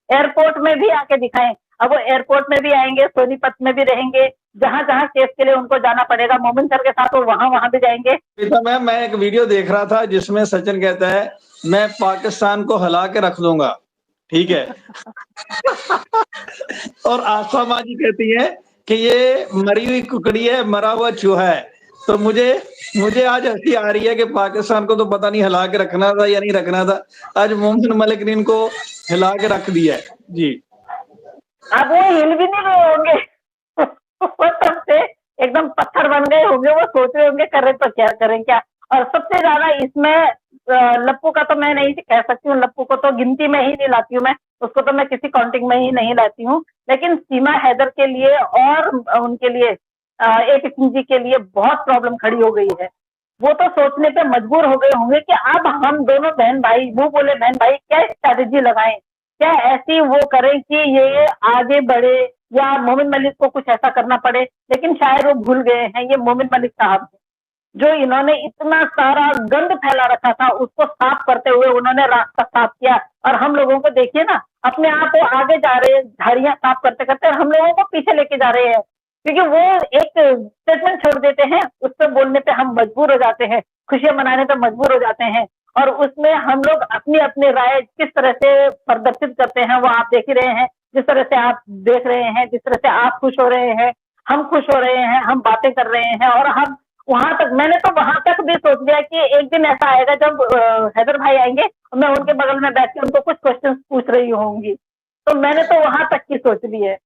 Airport में भी आके दिखाएं। अब वो एयरपोर्ट में भी आएंगे, सोनीपत में भी रहेंगे, जहां जहां केस के लिए उनको जाना पड़ेगा मोमिन सर के साथ, वो वहां वहां भी जाएंगे। तो मैम मैं एक वीडियो देख रहा था जिसमें सचिन कहता है मैं पाकिस्तान को हिला के रख दूंगा, ठीक है। और आस्था माँ जी कहती है कि ये मरी हुई कुकड़ी है, मरा हुआ चूहा है। तो मुझे आज हंसी आ रही है कि पाकिस्तान को तो पता नहीं हिला के रखना था या नहीं रखना था, आज मोमिन मलिक ने इनको हिला के रख दिया है जी। अब वो हिल भी नहीं रहे होंगे। वो तब से एकदम पत्थर बन गए होंगे, वो सोच रहे होंगे करें तो क्या करें क्या। और सबसे ज्यादा इसमें लप्पू का तो मैं नहीं कह सकती हूँ, लप्पू को तो गिनती में ही नहीं लाती हूँ मैं, उसको तो मैं किसी काउंटिंग में ही नहीं लाती हूँ। लेकिन सीमा हैदर के लिए और उनके लिए AP सिंह जी के लिए बहुत प्रॉब्लम खड़ी हो गई है। वो तो सोचने पे मजबूर हो गए होंगे कि अब हम दोनों बहन भाई, वो बोले बहन भाई क्या स्ट्रैटेजी लगाएं, क्या ऐसी वो करें कि ये आगे बढ़े या मोमिन मलिक को कुछ ऐसा करना पड़े। लेकिन शायद वो भूल गए हैं, ये मोमिन मलिक साहब जो इन्होंने इतना सारा गंद फैला रखा था, उसको साफ करते हुए उन्होंने रास्ता साफ किया। और हम लोगों को देखिए ना, अपने आप वो आगे जा रहे हैं झाड़ियां साफ करते करते, और हम लोगों को पीछे लेके जा रहे हैं, क्योंकि वो एक स्टेटमेंट छोड़ देते हैं, उस पर बोलने पे हम मजबूर हो जाते हैं, खुशियां मनाने पे मजबूर हो जाते हैं। और उसमें हम लोग अपनी अपनी राय किस तरह से प्रदर्शित करते हैं वो आप देख ही रहे हैं। जिस तरह से आप देख रहे हैं, जिस तरह से आप खुश हो रहे हैं, हम खुश हो रहे हैं, हम बातें कर रहे हैं। और हम वहां तक, मैंने तो वहां तक भी सोच लिया कि एक दिन ऐसा आएगा जब हैदर भाई आएंगे और मैं उनके बगल में बैठ के उनको कुछ क्वेश्चन पूछ रही होंगी। तो मैंने तो वहां तक की सोच ली है।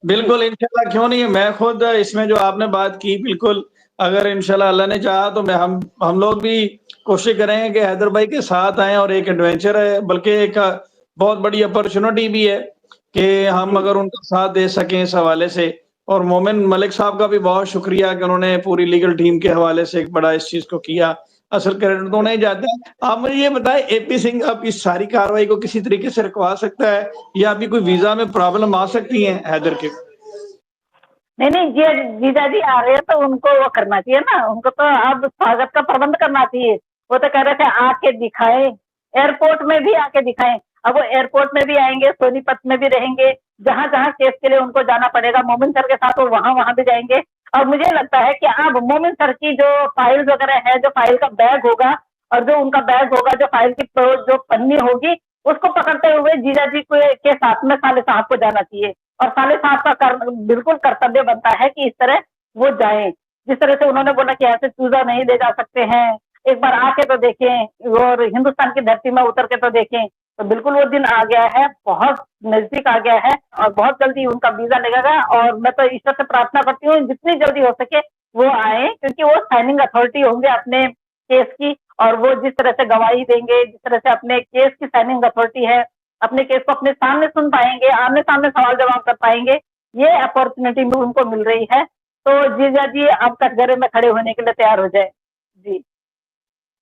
बिल्कुल इंशाल्लाह, क्यों नहीं। मैं खुद इसमें जो आपने बात की, बिल्कुल अगर इंशाल्लाह अल्लाह ने चाहा तो हम लोग भी कोशिश करेंगे कि हैदर भाई के साथ आए। और एक एडवेंचर है, बल्कि एक बहुत बड़ी अपॉर्चुनिटी भी है कि हम अगर उनका साथ दे सकें इस हवाले से। और मोमिन मलिक साहब का भी बहुत शुक्रिया कि उन्होंने पूरी लीगल टीम के हवाले से एक बड़ा इस चीज को किया। असल क्रेडिट तो नहीं जाता है। आप मुझे ये बताएं, AP सिंह अब इस सारी कार्रवाई को किसी तरीके से रुकवा सकता है या अभी कोई वीजा में प्रॉब्लम आ सकती है हैदर के? नहीं नहीं, जीजा जी आ रहे हैं तो उनको वो करना चाहिए ना, उनको तो अब स्वागत का प्रबंध करना चाहिए। वो तो कह रहे थे आके दिखाए, एयरपोर्ट में भी आके दिखाएं। अब वो एयरपोर्ट में भी आएंगे, सोनीपत में भी रहेंगे, जहां जहां केस के लिए उनको जाना पड़ेगा मोमिन सर के साथ, वो वहां वहां भी जाएंगे। और मुझे लगता है कि अब मोमिन सर की जो फाइल्स वगैरह है, जो फाइल का बैग होगा और जो उनका बैग होगा, जो फाइल की जो पन्नी होगी, उसको पकड़ते हुए जीजा जी के साथ में साले साहब को जाना चाहिए। और साले साहब का बिल्कुल कर्तव्य बनता है कि इस तरह वो जाएं। जिस तरह से उन्होंने बोला कि ऐसे चूजा नहीं ले जा सकते हैं, एक बार आके तो देखें और हिंदुस्तान की धरती में उतर के तो देखें। तो बिल्कुल वो दिन आ गया है, बहुत नजदीक आ गया है, और बहुत जल्दी उनका वीजा लगेगा। और मैं तो ईश्वर से प्रार्थना करती हूँ जितनी जल्दी हो सके वो आए, क्योंकि वो साइनिंग अथॉरिटी होंगे अपने केस की। और वो जिस तरह से गवाही देंगे, जिस तरह से अपने केस की साइनिंग अथॉरिटी है, अपने केस को अपने सामने सुन पाएंगे, आमने सामने सवाल जवाब कर पाएंगे, ये अपॉर्चुनिटी भी उनको मिल रही है। तो जीजा जी अब कटघरे में खड़े होने के लिए तैयार हो जाए जी।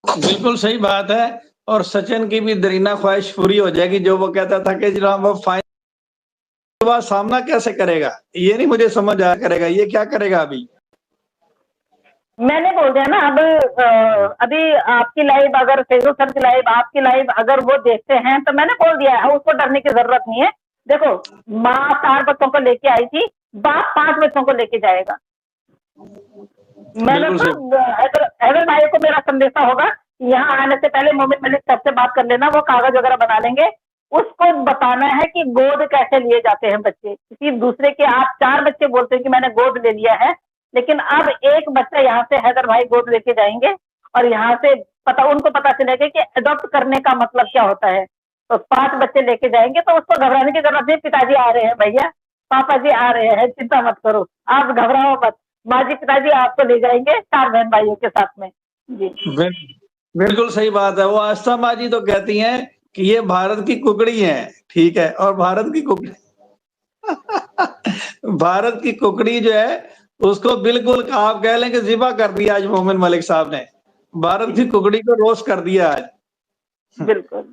बिल्कुल सही बात है। और सचिन की भी दरीना ख्वाहिश पूरी हो जाएगी, जो वो कहता था कि जनाब वो फाइनल का सामना कैसे करेगा, ये नहीं मुझे समझ आया करेगा, ये क्या करेगा अभी? मैंने बोल दिया ना, अब अभी आपकी लाइव, अगर फेसबुक सर की लाइव, आपकी लाइव अगर वो देखते हैं तो मैंने बोल दिया है, उसको डरने की जरूरत नहीं है। देखो, माँ 4 बच्चों को लेके आई थी, बाप 5 बच्चों को लेके जाएगा। मैंने तो हैदर भाई को मेरा संदेशा होगा, यहाँ आने से पहले मोमिन मलिक सबसे बात कर लेना, वो कागज वगैरह बना लेंगे। उसको बताना है कि गोद कैसे लिए जाते हैं बच्चे, किसी दूसरे के। आप 4 बच्चे बोलते हैं कि मैंने गोद ले लिया है, लेकिन अब एक बच्चा यहाँ से हैदर भाई गोद लेके जाएंगे, और यहाँ से उनको पता चलेगा कि अडॉप्ट करने का मतलब क्या होता है। तो 5 बच्चे लेके जाएंगे, तो उसको घबराने की जरूरत नहीं। पिताजी आ रहे हैं भैया, पापा जी आ रहे हैं, चिंता मत करो, आप घबराओ मत, माँ जी पिताजी आपको ले जाएंगे 4 बहन भाइयों के साथ में जी। बिल्कुल सही बात है। वो आस्था माँ जी तो कहती हैं कि ये भारत की कुकड़ी है, ठीक है। और भारत की कुकड़ी भारत की कुकड़ी जो है उसको बिल्कुल आप कह लें कि जिबा कर दिया आज मोमिन मलिक साहब ने, भारत की कुकड़ी को रोस्ट कर दिया आज। बिल्कुल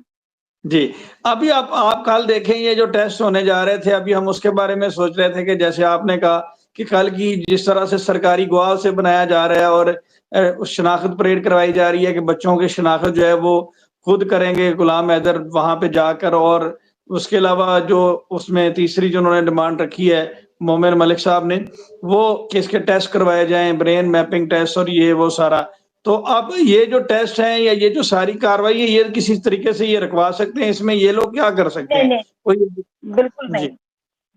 जी। अभी आप कल देखें, ये जो टेस्ट होने जा रहे थे, अभी हम उसके बारे में सोच रहे थे कि जैसे आपने कहा कि कल की जिस तरह से सरकारी गवाह से बनाया जा रहा है और शनाख्त परेड करवाई जा रही है कि बच्चों की शनाख्त जो है वो खुद करेंगे गुलाम हैदर वहां पे जाकर, और उसके अलावा जो उसमें तीसरी जो उन्होंने डिमांड रखी है मोमिन मलिक साहब ने, वो कि इसके टेस्ट करवाए जाएँ, ब्रेन मैपिंग टेस्ट और ये वो सारा। तो अब ये जो टेस्ट हैं या ये जो सारी कार्रवाई है, ये किसी तरीके से ये रुकवा सकते हैं, इसमें ये लोग क्या कर सकते नहीं, हैं? नहीं, कोई बिल्कुल नहीं। जी।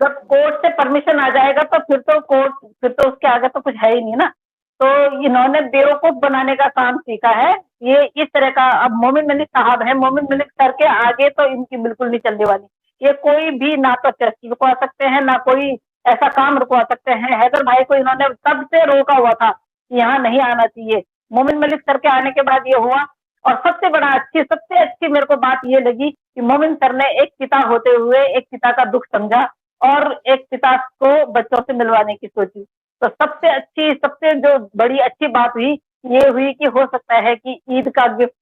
जब कोर्ट से परमिशन आ जाएगा तो फिर तो उसके आगे तो कुछ है ही नहीं ना। तो इन्होंने बेवकूफ बनाने का काम सीखा है। ये इस तरह का अब मोमिन मलिक साहब हैं, मोमिन मलिक सर के आगे तो इनकी बिल्कुल नहीं चलने वाली। ये कोई भी ना तो टेस्ट रुकवा सकते हैं, ना कोई ऐसा काम रुकवा सकते हैं। हैदर भाई को इन्होंने तब से रोका हुआ था कि यहाँ नहीं आना चाहिए। मोमिन मलिक सर के आने के बाद ये हुआ। और सबसे अच्छी मेरे को बात ये लगी कि मोमिन सर ने एक पिता होते हुए एक पिता का दुख समझा और एक पिता को बच्चों से मिलवाने की सोची। तो सबसे जो बड़ी अच्छी बात हुई, ये हुई कि हो सकता है कि ईद का गिफ्ट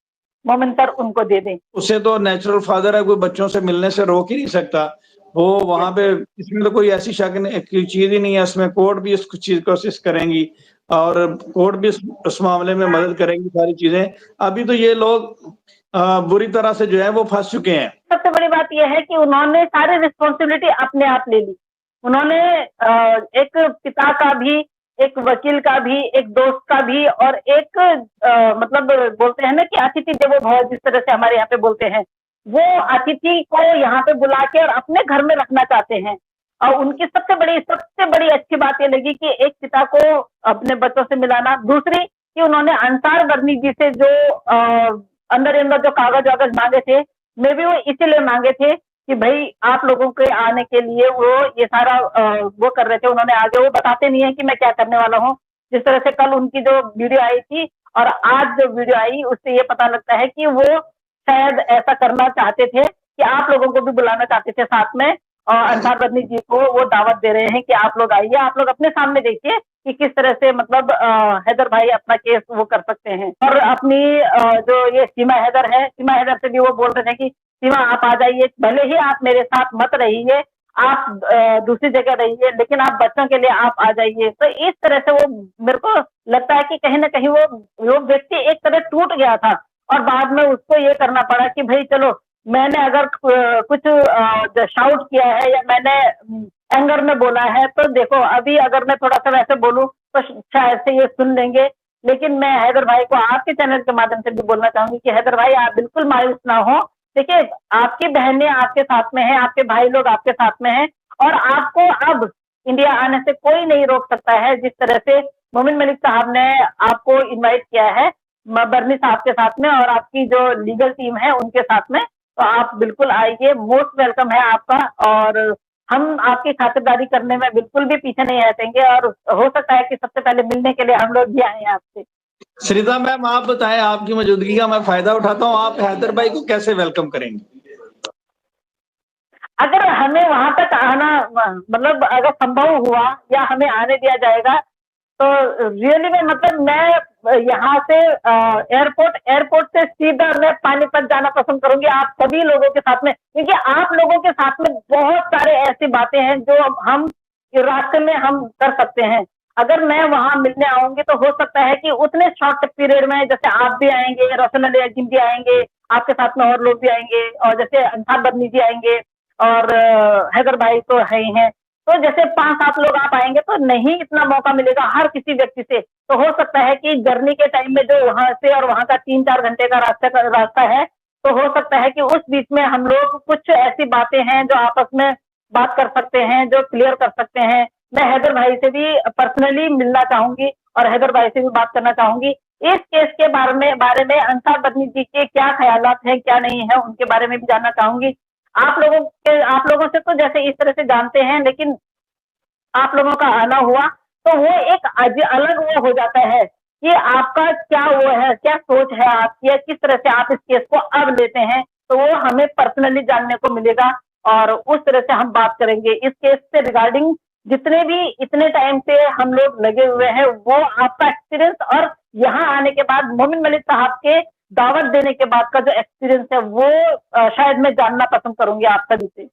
मोमिन सर उनको दे दें। उसे तो नेचुरल फादर है, कोई बच्चों से मिलने से रोक ही नहीं सकता। वो वहाँ पे इसमें तो कोई ऐसी शक नहीं की चीज़ ही नहीं है, इसमें कोर्ट भी इस चीज़ कोशिश करेंगी और कोर्ट भी उस मामले में मदद करेंगी सारी चीज़ें। अभी तो ये लोग बुरी तरह से जो है वो फँस चुके हैं। सबसे बड़ी बात ये है कि उन्होंने सारी रिस्पॉन्सिबिलिटी अपने आप ले ली। उन्होंने एक पिता का भी, एक वकील का भी, एक दोस्त का भी और एक मतलब बोलते हैं ना कि अतिथि देवो भव जिस तरह से हमारे यहाँ पे बोलते हैं, वो अतिथि को यहाँ पे बुला के और अपने घर में रखना चाहते हैं। और उनकी सबसे बड़ी अच्छी बात ये लगी कि एक पिता को अपने बच्चों से मिलाना, दूसरी कि उन्होंने अंसार वर्नी जी से जो अंदर जो कागज वागज मांगे थे, मे बी वो इसीलिए मांगे थे कि भाई आप लोगों के आने के लिए वो ये सारा वो कर रहे थे। उन्होंने आगे वो बताते नहीं है कि मैं क्या करने वाला हूँ। जिस तरह से कल उनकी जो वीडियो आई थी और आज जो वीडियो आई, उससे ये पता लगता है कि वो शायद ऐसा करना चाहते थे कि आप लोगों को भी बुलाना चाहते थे साथ में। और अंसार बदनी जी को वो दावत दे रहे हैं कि आप लोग आइए, आप लोग अपने सामने देखिए कि किस तरह से मतलब हैदर भाई अपना केस वो कर सकते हैं। और अपनी जो ये सीमा हैदर है, सीमा हैदर से भी वो बोल रहे थे कि सीमा आप आ जाइए, भले ही आप मेरे साथ मत रहिए, आप दूसरी जगह रहिए, लेकिन आप बच्चों के लिए आप आ जाइए। तो इस तरह से वो मेरे को लगता है कि कहीं ना कहीं वो व्यक्ति एक तरह टूट गया था और बाद में उसको ये करना पड़ा कि भाई चलो, मैंने अगर कुछ शाउट किया है या मैंने एंगर में बोला है तो देखो, अभी अगर मैं थोड़ा सा वैसे बोलूं तो शायद से ये सुन लेंगे। लेकिन मैं हैदर भाई को आपके चैनल के माध्यम से भी बोलना चाहूंगी कि हैदर भाई आप बिल्कुल मायूस ना हो। देखिए, आपकी बहनें आपके साथ में हैं, आपके भाई लोग आपके साथ में हैं और आपको अब इंडिया आने से कोई नहीं रोक सकता है। जिस तरह से मोमिन मलिक साहब ने आपको इनवाइट किया है बर्नी साहब के साथ में और आपकी जो लीगल टीम है उनके साथ में, तो आप बिल्कुल आइए, मोस्ट वेलकम है आपका। और हम आपकी खातिरदारी करने में बिल्कुल भी पीछे नहीं हटेंगे और हो सकता है कि सबसे पहले मिलने के लिए हम लोग भी आए आपसे। श्रीदा मैम, आप बताएं, आपकी मौजूदगी का मैं फायदा उठाता हूँ, आप हैदर भाई को कैसे वेलकम करेंगे? अगर हमें वहां तक आना मतलब अगर संभव हुआ या हमें आने दिया जाएगा तो रियली में मतलब मैं यहाँ से एयरपोर्ट से सीधा मैं पानीपत जाना पसंद करूंगी आप सभी लोगों के साथ में, क्योंकि आप लोगों के साथ में बहुत सारे ऐसी बातें हैं जो हम रास्ते में हम कर सकते हैं। अगर मैं वहां मिलने आऊंगी तो हो सकता है कि उतने शॉर्ट पीरियड में जैसे आप भी आएंगे, रोशन अली अजीम भी आएंगे, आपके साथ में और लोग भी आएंगे और जैसे अंसार बदनी जी आएंगे और हैदर भाई तो है ही हैं। तो जैसे 5-7 लोग आप आएंगे तो नहीं इतना मौका मिलेगा हर किसी व्यक्ति से। तो हो सकता है कि जर्नी के टाइम में जो वहां से और वहां का 3-4 घंटे का रास्ता है, तो हो सकता है कि उस बीच में हम लोग कुछ ऐसी बातें हैं जो आपस में बात कर सकते हैं, जो क्लियर कर सकते हैं। मैं हैदर भाई से भी पर्सनली मिलना चाहूंगी और हैदर भाई से भी बात करना चाहूंगी। इस केस के बारे में अंसार बदनी जी के क्या ख्यालात हैं, क्या नहीं है, उनके बारे में भी जानना चाहूंगी। आप लोगों से तो जैसे इस तरह से जानते हैं, लेकिन आप लोगों का आना हुआ तो वो एक अलग वो हो जाता है कि आपका क्या वो है, क्या सोच है आपकी, या किस तरह से आप इस केस को अब लेते हैं, तो वो हमें पर्सनली जानने को मिलेगा और उस तरह से हम बात करेंगे इस केस से रिगार्डिंग। जितने भी इतने टाइम से हम लोग लगे हुए हैं, वो आपका एक्सपीरियंस और यहाँ आने के बाद मोमिन मलिक साहब के दावत देने के बाद का जो एक्सपीरियंस है वो शायद मैं जानना पसंद करूंगी आप सभी से।